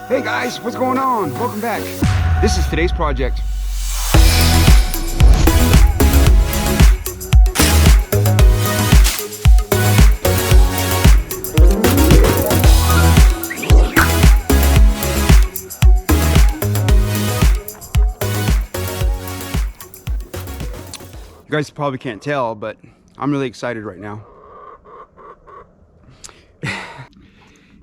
Hey guys, what's going on? Welcome back. This is today's project. You guys probably can't tell, but I'm really excited right now.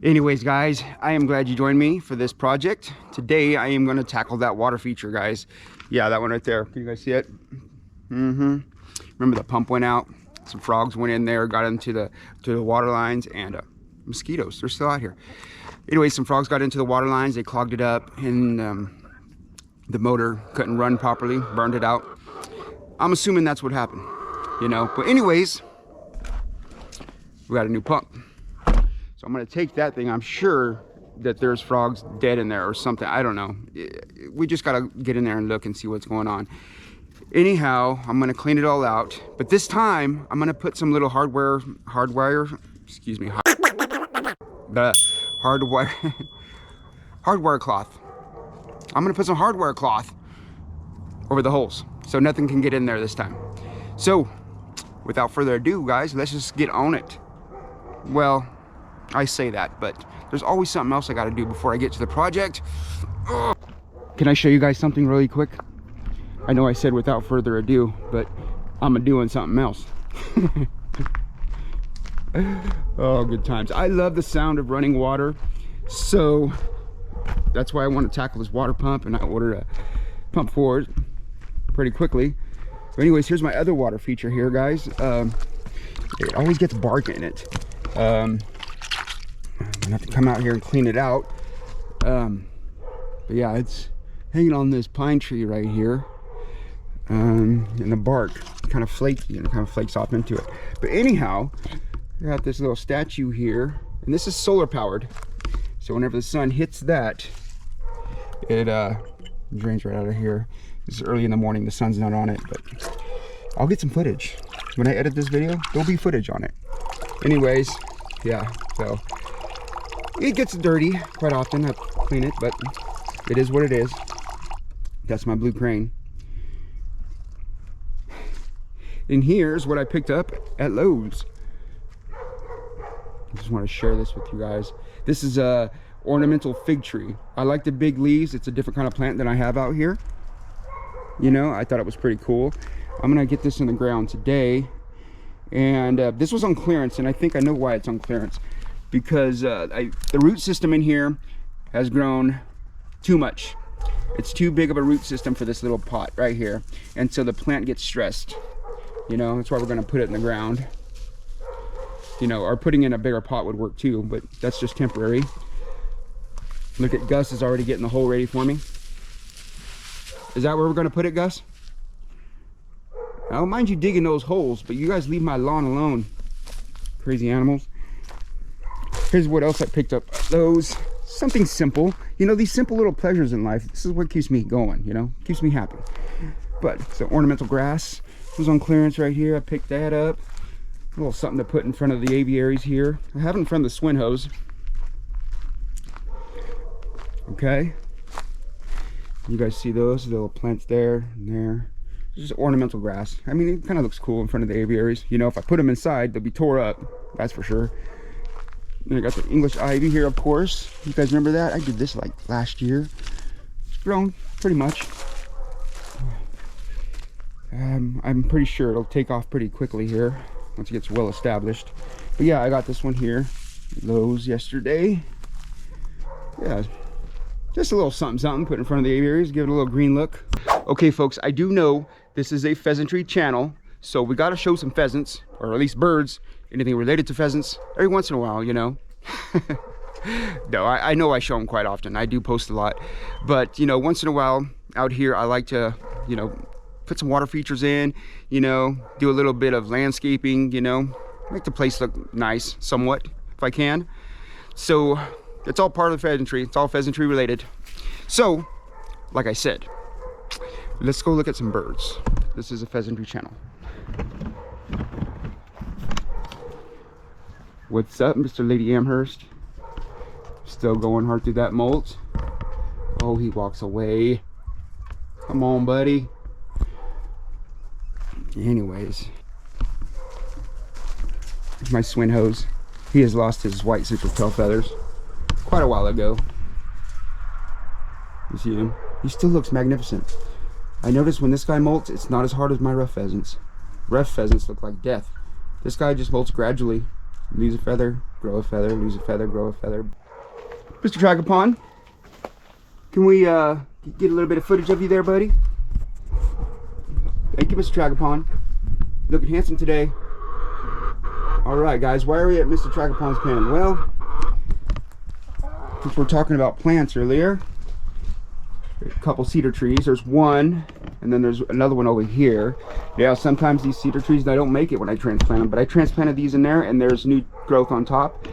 Anyways, guys, I am glad you joined me for this project. Today, I am going to tackle that water feature, guys. Yeah, that one right there. Can you guys see it? Remember the pump went out. Some frogs went in there, got into the water lines, and mosquitoes. They're still out here. Anyways, some frogs got into the water lines. They clogged it up, and the motor couldn't run properly, burned it out. I'm assuming that's what happened, you know. But anyways, we got a new pump. So I'm gonna take that thing. I'm sure that there's frogs dead in there or something. I don't know. We just gotta get in there and look and see what's going on. Anyhow, I'm gonna clean it all out. But this time, I'm gonna put some little hardwire cloth. I'm gonna put some hardwire cloth over the holes, so nothing can get in there this time. So, without further ado, guys, let's just get on it. Well, I say that, but there's always something else I gotta do before I get to the project. Ugh. Can I show you guys something really quick? I know I said without further ado, but I'm doing something else. Oh, good times. I love the sound of running water, so that's why I want to tackle this water pump, and I ordered a pump for it pretty quickly. But anyways, here's my other water feature here, guys. It always gets bark in it. I'm gonna have to come out here and clean it out. But yeah, it's hanging on this pine tree right here, and the bark kind of flaky and it kind of flakes off into it. But anyhow, I got this little statue here, and this is solar powered, so whenever the sun hits that, it drains right out of here. It's early in the morning, the sun's not on it, but I'll get some footage. When I edit this video, there'll be footage on it. Anyways, yeah, so it gets dirty quite often. I clean it, but it is what it is. That's my blue crane. And here's what I picked up at Lowe's. I just want to share this with you guys. This is a ornamental fig tree. I like the big leaves. It's a different kind of plant than I have out here. You know, I thought it was pretty cool. I'm gonna get this in the ground today, and this was on clearance, and I think I know why it's on clearance, because the root system in here has grown too much. It's too big of a root system for this little pot right here, and so the plant gets stressed. You know, that's why we're gonna put it in the ground. You know, or putting in a bigger pot would work too, but that's just temporary. Look at Gus is already getting the hole ready for me. Is that where we're gonna put it, Gus? I don't mind you digging those holes, but you guys leave my lawn alone. Crazy animals. Here's what else I picked up. Those, something simple. You know, these simple little pleasures in life, this is what keeps me going, you know? Keeps me happy. But it's an ornamental grass. It was on clearance right here. I picked that up. A little something to put in front of the aviaries here. I have it in front of the swin hose. Okay. You guys see those little plants there and there? It's just ornamental grass. I mean, it kind of looks cool in front of the aviaries. You know, if I put them inside, they'll be tore up. That's for sure. And I got the English ivy here, of course. You guys remember that? I did this like last year. It's grown pretty much. I'm pretty sure it'll take off pretty quickly here once it gets well established. But yeah, I got this one here. Lowe's yesterday. Yeah. Just a little something put in front of the aviaries, give it a little green look. Okay, folks, I do know this is a pheasantry channel, so we gotta show some pheasants, or at least birds, anything related to pheasants, every once in a while, you know. No, I know I show them quite often. I do post a lot. But, you know, once in a while out here, I like to, you know, put some water features in, you know, do a little bit of landscaping, you know, make the place look nice somewhat, if I can. So, it's all part of the pheasantry. It's all pheasantry related. So, like I said, let's go look at some birds. This is a pheasantry channel. What's up, Mr. Lady Amherst? Still going hard through that molt. Oh, he walks away. Come on, buddy. Anyways, my swin hose. He has lost his white central tail feathers quite a while ago. You see him? He still looks magnificent. I noticed when this guy molts, it's not as hard as my rough pheasants. Rough pheasants look like death. This guy just molts gradually. Lose a feather, grow a feather, lose a feather, grow a feather. Mr. Tragopon, can we get a little bit of footage of you there, buddy? Thank you, Mr. Tragopon. Looking handsome today. All right, guys, why are we at Mr. Tragopon's pen? Well, since we're talking about plants earlier, a couple cedar trees. There's one, and then there's another one over here. Yeah, sometimes these cedar trees, I don't make it when I transplant them, but I transplanted these in there, and there's new growth on top.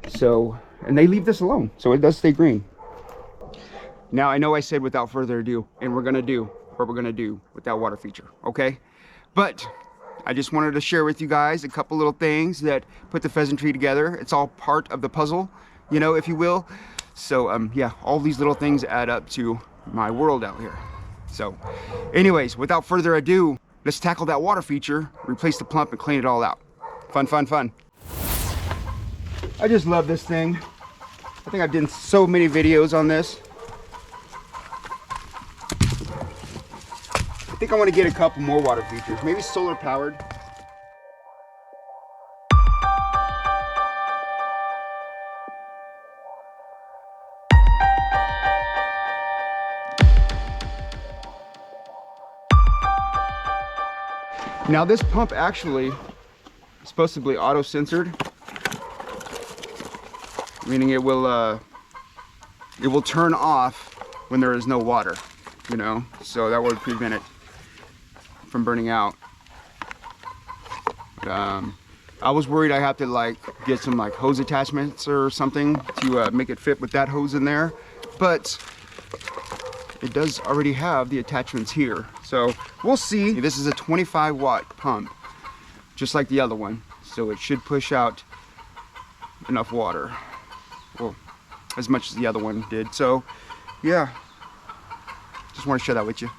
So, and they leave this alone, so it does stay green. Now, I know I said without further ado, and we're gonna do what we're gonna do with that water feature, okay? But I just wanted to share with you guys a couple little things that put the pheasantry together. It's all part of the puzzle, you know, if you will. So, yeah, all these little things add up to my world out here. So anyways, without further ado, let's tackle that water feature, replace the plump, and clean it all out. Fun, fun, fun. I just love this thing. I think I've done so many videos on this. I think I want to get a couple more water features, maybe solar powered. Now this pump actually is supposed to be auto-censored, meaning it will turn off when there is no water, you know, so that would prevent it from burning out. I was worried I have to like get some like hose attachments or something to make it fit with that hose in there, but it does already have the attachments here. So we'll see. This is a 25-watt pump, just like the other one. So it should push out enough water. Well, as much as the other one did. So yeah, just want to share that with you.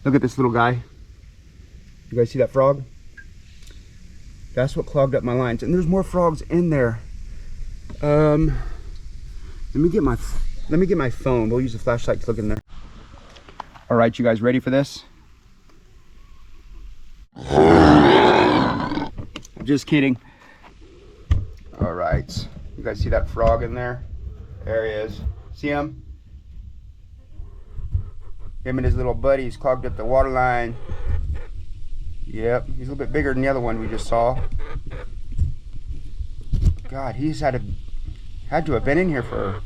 Look at this little guy. You guys see that frog? That's what clogged up my lines. And there's more frogs in there. Let me get my phone. We'll use the flashlight to look in there. All right, you guys ready for this? Just kidding. All right. You guys see that frog in there? There he is. See him? Him and his little buddies clogged up the water line. Yep, he's a little bit bigger than the other one we just saw. God, he's had to have been in here for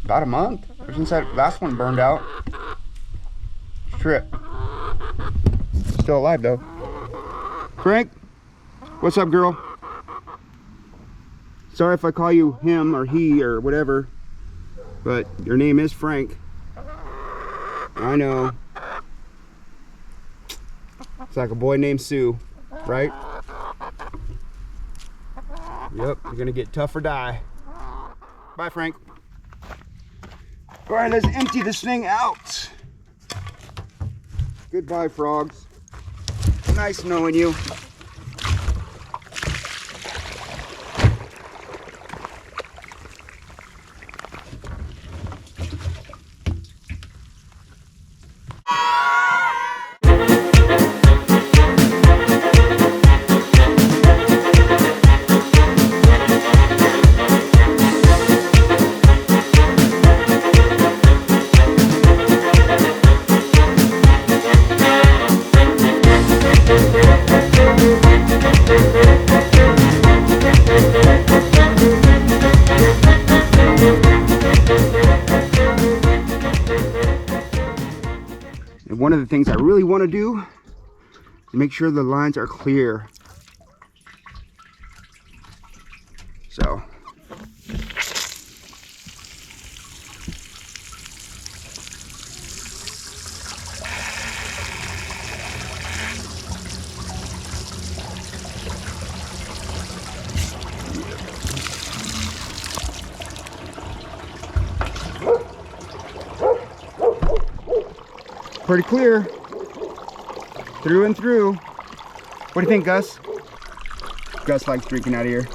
about a month, or since that last one burned out. Trip. Still alive though. Frank, what's up, girl? Sorry if I call you him or he or whatever, but your name is Frank. I know. It's like a boy named Sue, right? Yep, you're gonna get tough or die. Bye, Frank. All right, let's empty this thing out. Goodbye, frogs. Nice knowing you. And one of the things I really want to do is make sure the lines are clear. So Pretty clear. Through and through. What do you think, Gus? Gus likes drinking out of here.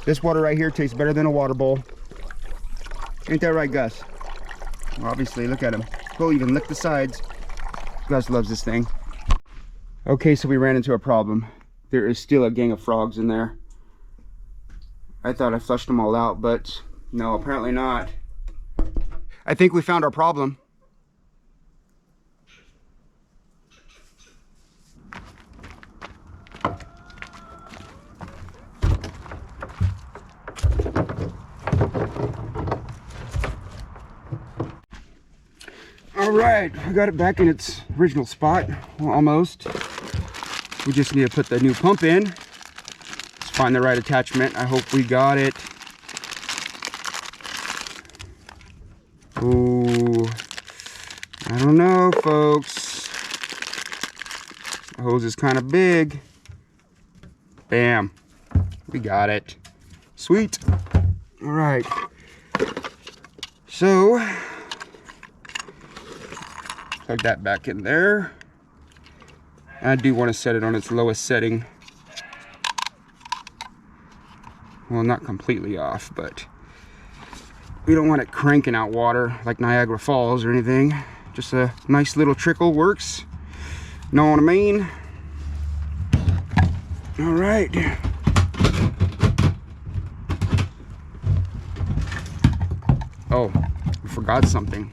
This water right here tastes better than a water bowl. Ain't that right, Gus? Well, obviously, look at him. He'll even lick the sides. Gus loves this thing. Okay, so we ran into a problem. There is still a gang of frogs in there. I thought I flushed them all out, but no, apparently not. I think we found our problem. All right, we got it back in its original spot, well, almost. We just need to put the new pump in. Let's find the right attachment. I hope we got it. Ooh, I don't know, folks. The hose is kind of big. Bam, we got it. Sweet. All right. So, plug that back in there. I do want to set it on its lowest setting. Well, not completely off, but we don't want it cranking out water like Niagara Falls or anything. Just a nice little trickle works. Know what I mean? All right. Oh, we forgot something.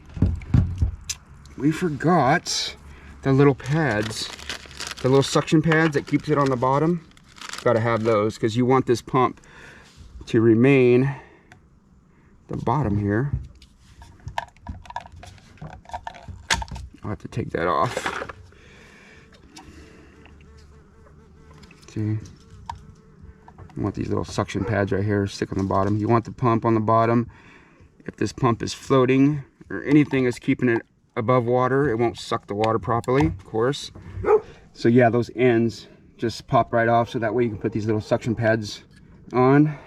We forgot the little pads, the little suction pads that keeps it on the bottom. Got to have those because you want this pump to remain at the bottom here. I'll have to take that off. See, I want these little suction pads right here stick on the bottom. You want the pump on the bottom. If this pump is floating or anything is keeping it above water, it won't suck the water properly, of course. So yeah, those ends just pop right off, so that way you can put these little suction pads on.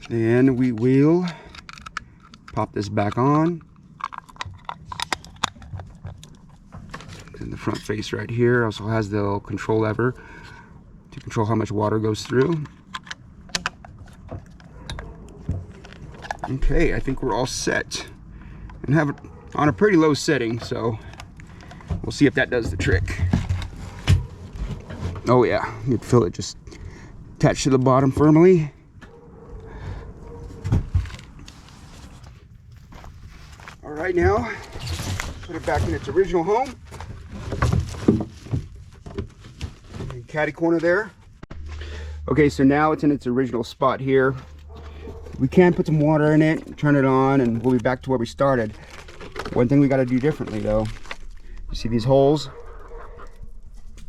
Then we will pop this back on. And the front face right here also has the little control lever to control how much water goes through. Okay, I think we're all set. And have it on a pretty low setting, so we'll see if that does the trick. Oh yeah, you'd feel it just attached to the bottom firmly. All right, now put it back in its original home. Caddy corner there. Okay, so now it's in its original spot here. We can put some water in it, turn it on, and we'll be back to where we started. One thing we got to do differently though, you see these holes?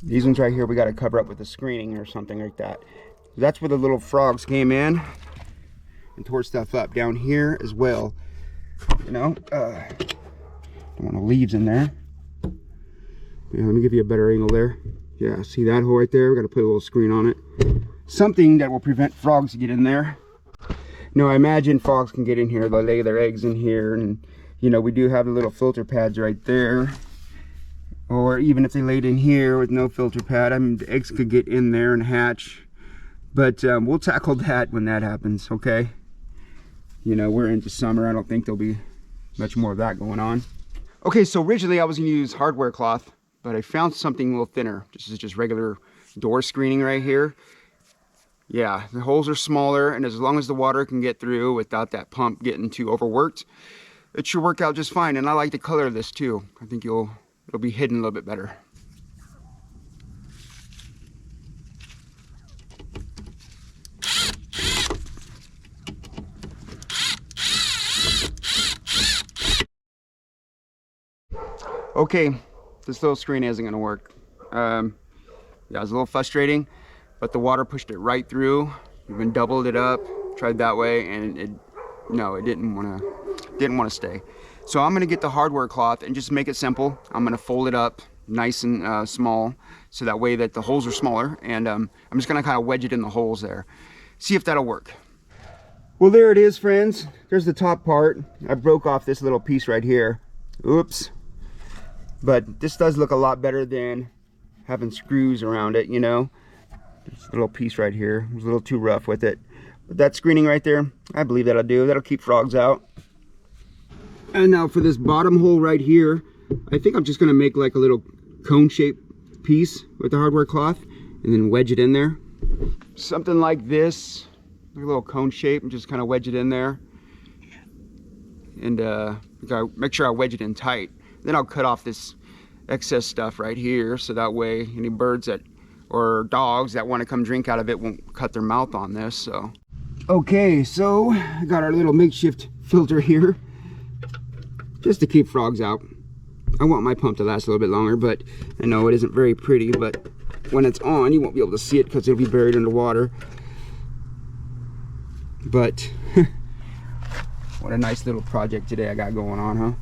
These ones right here we got to cover up with a screening or something like that. That's where the little frogs came in and tore stuff up down here as well. You know, don't want no leaves in there. Yeah, let me give you a better angle there. Yeah, see that hole right there? We got to put a little screen on it. Something that will prevent frogs to get in there. No, I imagine frogs can get in here. They'll lay their eggs in here, and you know, we do have the little filter pads right there. Or even if they laid in here with no filter pad, I mean, the eggs could get in there and hatch. But we'll tackle that when that happens, okay? You know, we're into summer. I don't think there'll be much more of that going on. Okay, so originally I was gonna use hardware cloth, but I found something a little thinner. This is just regular door screening right here. Yeah, the holes are smaller, and as long as the water can get through without that pump getting too overworked, it should work out just fine. And I like the color of this too. I think it'll be hidden a little bit better. Okay, this little screen isn't gonna work. Yeah, it was a little frustrating, but the water pushed it right through. Even doubled it up, tried that way, and it didn't want to stay. So I'm gonna get the hardware cloth and just make it simple. I'm gonna fold it up nice and small, so that way that the holes are smaller, and I'm just gonna kind of wedge it in the holes there. See if that'll work. Well, there it is, friends. There's the top part. I broke off this little piece right here. Oops. But this does look a lot better than having screws around it, you know. There's a little piece right here. It was a little too rough with it. But that screening right there, I believe that'll do. That'll keep frogs out. And now for this bottom hole right here, I think I'm just gonna make like a little cone-shaped piece with the hardware cloth and then wedge it in there. Something like this, like a little cone shape, and just kind of wedge it in there. And gotta make sure I wedge it in tight. Then I'll cut off this excess stuff right here, so that way any birds that or dogs that want to come drink out of it won't cut their mouth on this. So okay, so I got our little makeshift filter here just to keep frogs out. I want my pump to last a little bit longer, but I know it isn't very pretty, but when it's on you won't be able to see it because it'll be buried underwater. But what a nice little project today I got going on, huh?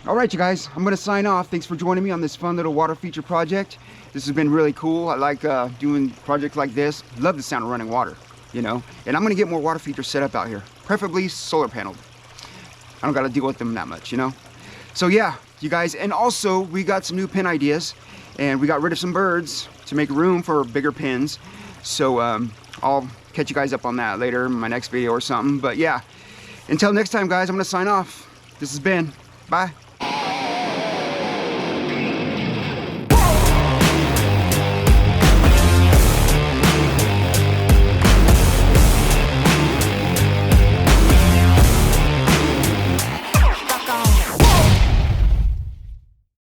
All right, you guys, I'm gonna sign off. Thanks for joining me on this fun little water feature project. This has been really cool. I like doing projects like this. Love the sound of running water, you know? And I'm gonna get more water features set up out here, preferably solar paneled. I don't gotta deal with them that much, you know? So yeah, you guys, and also we got some new pen ideas and we got rid of some birds to make room for bigger pens. So I'll catch you guys up on that later in my next video or something. But yeah, until next time, guys, I'm gonna sign off. This has been, bye.